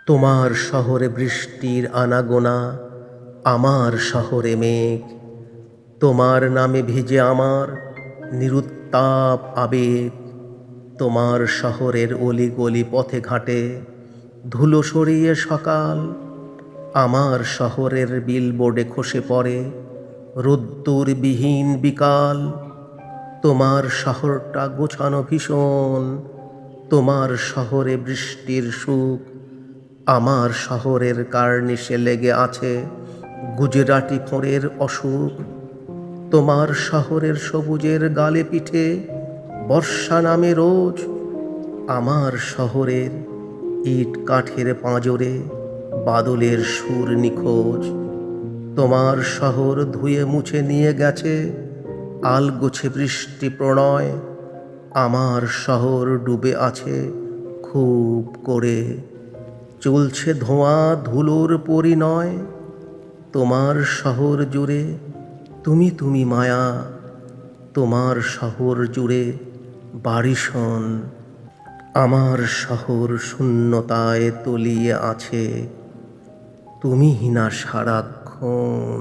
তোমার শহরে বৃষ্টির আনাগোনা, আমার শহরে মেঘ। তোমার নামে ভিজে আমার নিরুত্তাপ আবেগ। তোমার শহরের অলিগলি পথে ঘাটে ধুলো সরিয়ে সকাল, আমার শহরের বিলবোর্ডে খসে পড়ে রোদ্দুরবিহীন বিকাল। তোমার শহরটা গোছানো ভীষণ, তোমার শহরে বৃষ্টির সুখ। আমার শহরের কার্নিশে লেগে আছে গুজরাটি ফোঁড়ের অসুখ। তোমার শহরের সবুজের গালে পিঠে বর্ষা নামে রোজ। আমার শহরের ইট কাঠের পাঁজরে বাদলের সুর নিখোঁজ। তোমার শহর ধুয়ে মুছে নিয়ে গেছে আলগোছে বৃষ্টি প্রণয়। আমার শহর ডুবে আছে খুব করে, চলছে ধোঁয়া ধুলোর পরিণয়। তোমার শহর জুড়ে তুমি তুমি মায়া, তোমার শহর জুড়ে বাড়িশন। আমার শহর শূন্যতায় তলিয়ে আছে তুমিহীনা সারাক্ষণ।